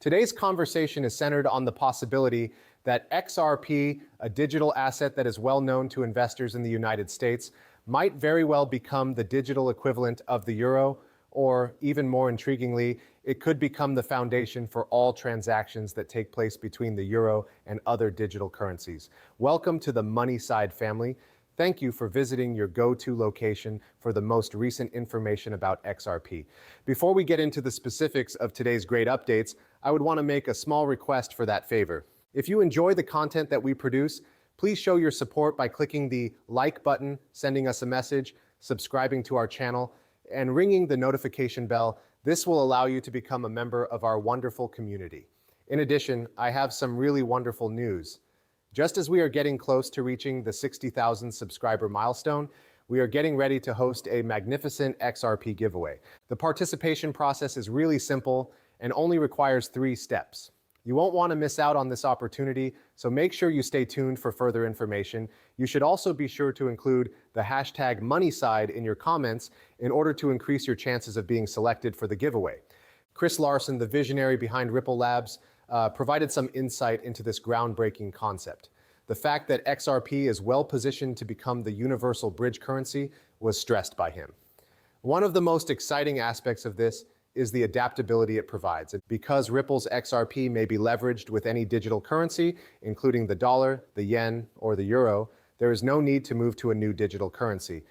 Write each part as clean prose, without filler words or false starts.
Today's conversation is centered on the possibility that XRP, a digital asset that is well known to investors in the United States, might very well become the digital equivalent of the euro, or even more intriguingly, it could become the foundation for all transactions that take place between the euro and other digital currencies. Welcome to the Money Side family. Thank you for visiting your go-to location for the most recent information about XRP. Before we get into the specifics of today's great updates, I would want to make a small request for that favor. If you enjoy the content that we produce, please show your support by clicking the like button, sending us a message, subscribing to our channel, and ringing the notification bell. This will allow you to become a member of our wonderful community. In addition, I have some really wonderful news. Just as we are getting close to reaching the 60,000 subscriber milestone, we are getting ready to host a magnificent XRP giveaway. The participation process is really simple and only requires 3 steps. You won't want to miss out on this opportunity, so make sure you stay tuned for further information. You should also be sure to include the hashtag MoneySide in your comments in order to increase your chances of being selected for the giveaway. Chris Larsson, the visionary behind Ripple Labs, provided some insight into this groundbreaking concept. The fact that XRP is well positioned to become the universal bridge currency was stressed by him. One of the most exciting aspects of this is the adaptability it provides. Because Ripple's XRP may be leveraged with any digital currency, including the dollar, the yen, or the euro, there is no need to move to a new digital currency.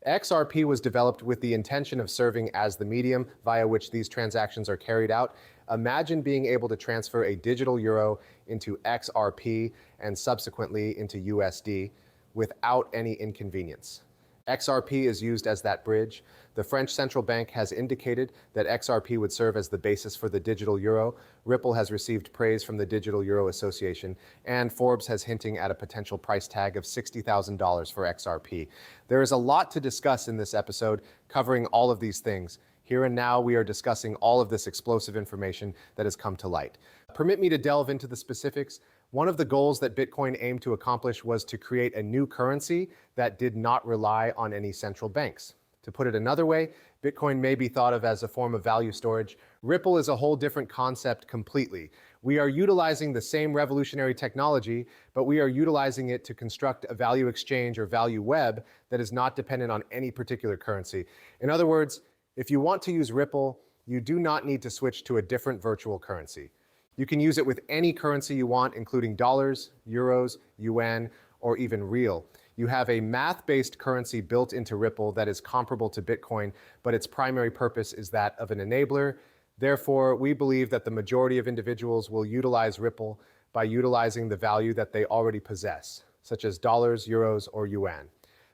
XRP was developed with the intention of serving as the medium via which these transactions are carried out. Imagine being able to transfer a digital euro into XRP and subsequently into USD without any inconvenience. XRP is used as that bridge. The French central bank has indicated that XRP would serve as the basis for the digital euro. Ripple has received praise from the Digital Euro Association, and Forbes has hinting at a potential price tag of $60,000 for XRP. There is a lot to discuss in this episode, covering all of these things. Here and now, we are discussing all of this explosive information that has come to light. Permit me to delve into the specifics. One of the goals that Bitcoin aimed to accomplish was to create a new currency that did not rely on any central banks. To put it another way, Bitcoin may be thought of as a form of value storage. Ripple is a whole different concept completely. We are utilizing the same revolutionary technology, but we are utilizing it to construct a value exchange or value web that is not dependent on any particular currency. In other words, if you want to use Ripple, you do not need to switch to a different virtual currency. You can use it with any currency you want, including dollars, euros, yuan, or even real. You have a math-based currency built into Ripple that is comparable to Bitcoin, but its primary purpose is that of an enabler. Therefore, we believe that the majority of individuals will utilize Ripple by utilizing the value that they already possess, such as dollars, euros, or yuan.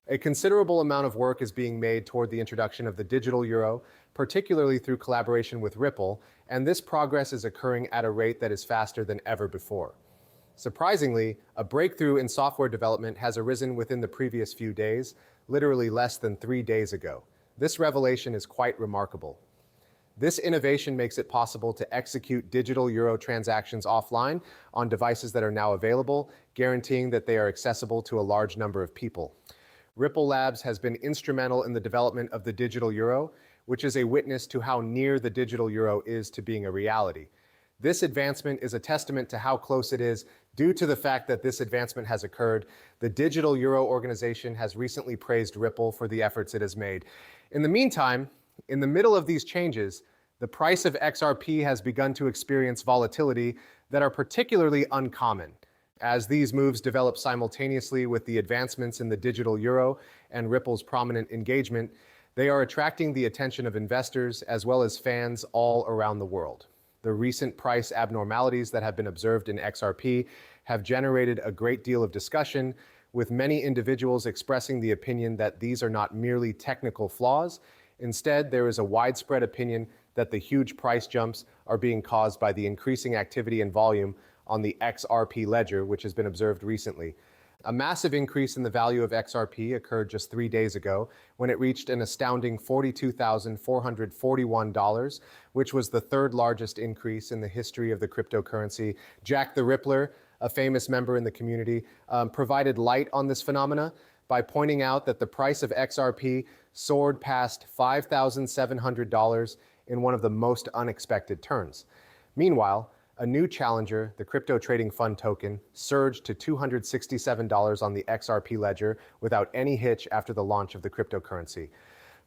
A considerable amount of work is being made toward the introduction of the digital euro, particularly through collaboration with Ripple, and this progress is occurring at a rate that is faster than ever before. Surprisingly, a breakthrough in software development has arisen within the previous few days, literally less than 3 days ago. This revelation is quite remarkable. This innovation makes it possible to execute digital euro transactions offline on devices that are now available, guaranteeing that they are accessible to a large number of people. Ripple Labs has been instrumental in the development of the digital euro, which is a witness to how near the digital euro is to being a reality. This advancement is a testament to how close it is due to the fact that this advancement has occurred. The Digital Euro organization has recently praised Ripple for the efforts it has made. In the meantime, in the middle of these changes, the price of XRP has begun to experience volatility that are particularly uncommon. As these moves develop simultaneously with the advancements in the digital euro and Ripple's prominent engagement, they are attracting the attention of investors as well as fans all around the world. The recent price abnormalities that have been observed in XRP have generated a great deal of discussion, with many individuals expressing the opinion that these are not merely technical flaws. Instead, there is a widespread opinion that the huge price jumps are being caused by the increasing activity and volume on the XRP ledger, which has been observed recently. A massive increase in the value of XRP occurred just 3 days ago when it reached an astounding $42,441, which was the 3rd largest increase in the history of the cryptocurrency. Jack the Rippler, a famous member in the community, provided light on this phenomena by pointing out that the price of XRP soared past $5,700 in one of the most unexpected turns. Meanwhile, a new challenger, the crypto trading fund token, surged to $267 on the XRP ledger without any hitch after the launch of the cryptocurrency.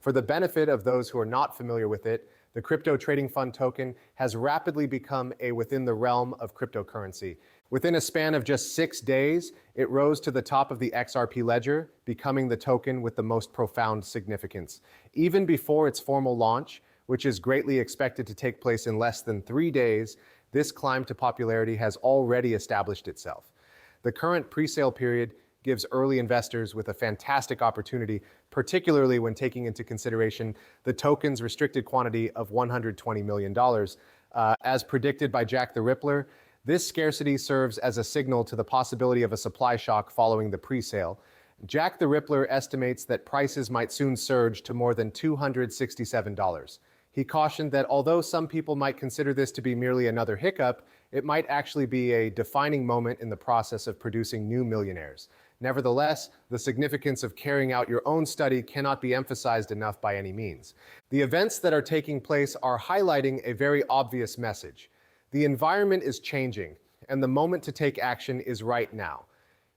For the benefit of those who are not familiar with it, the crypto trading fund token has rapidly become within the realm of cryptocurrency. Within a span of just 6 days, it rose to the top of the XRP ledger, becoming the token with the most profound significance. Even before its formal launch, which is greatly expected to take place in less than 3 days, this climb to popularity has already established itself. The current pre-sale period gives early investors with a fantastic opportunity, particularly when taking into consideration the token's restricted quantity of $120 million. As predicted by Jack the Rippler, this scarcity serves as a signal to the possibility of a supply shock following the pre-sale. Jack the Rippler estimates that prices might soon surge to more than $267. He cautioned that although some people might consider this to be merely another hiccup, it might actually be a defining moment in the process of producing new millionaires. Nevertheless, the significance of carrying out your own study cannot be emphasized enough by any means. The events that are taking place are highlighting a very obvious message. The environment is changing, and the moment to take action is right now.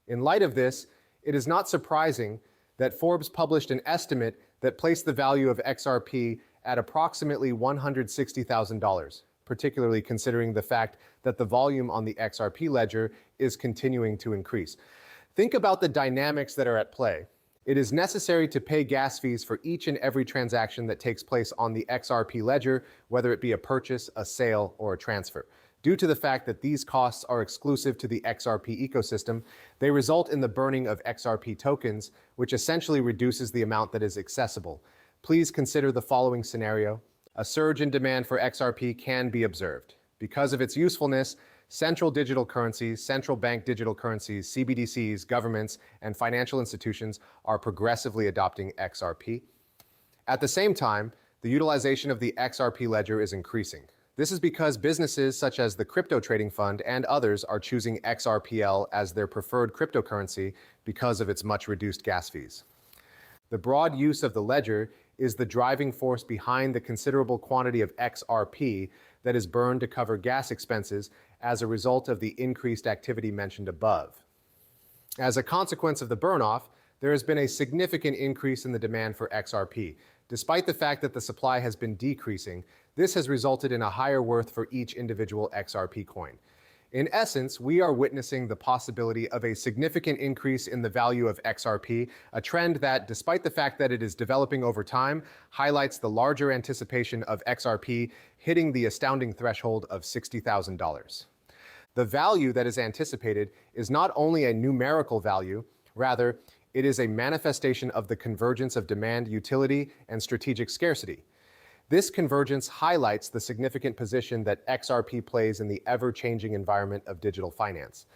In light of this, it is not surprising that Forbes published an estimate that placed the value of XRP at approximately $160,000, particularly considering the fact that the volume on the XRP ledger is continuing to increase. Think about the dynamics that are at play. It is necessary to pay gas fees for each and every transaction that takes place on the XRP ledger, whether it be a purchase, a sale, or a transfer. Due to the fact that these costs are exclusive to the XRP ecosystem, they result in the burning of XRP tokens, which essentially reduces the amount that is accessible. Please consider the following scenario. A surge in demand for XRP can be observed. Because of its usefulness, central digital currencies, central bank digital currencies, CBDCs, governments, and financial institutions are progressively adopting XRP. At the same time, the utilization of the XRP ledger is increasing. This is because businesses such as the crypto trading fund and others are choosing XRPL as their preferred cryptocurrency because of its much reduced gas fees. The broad use of the ledger is the driving force behind the considerable quantity of XRP that is burned to cover gas expenses as a result of the increased activity mentioned above. As a consequence of the burn-off, there has been a significant increase in the demand for XRP. Despite the fact that the supply has been decreasing, this has resulted in a higher worth for each individual XRP coin. In essence, we are witnessing the possibility of a significant increase in the value of XRP, a trend that, despite the fact that it is developing over time, highlights the larger anticipation of XRP hitting the astounding threshold of $60,000. The value that is anticipated is not only a numerical value, rather, it is a manifestation of the convergence of demand, utility, and strategic scarcity. This convergence highlights the significant position that XRP plays in the ever-changing environment of digital finance.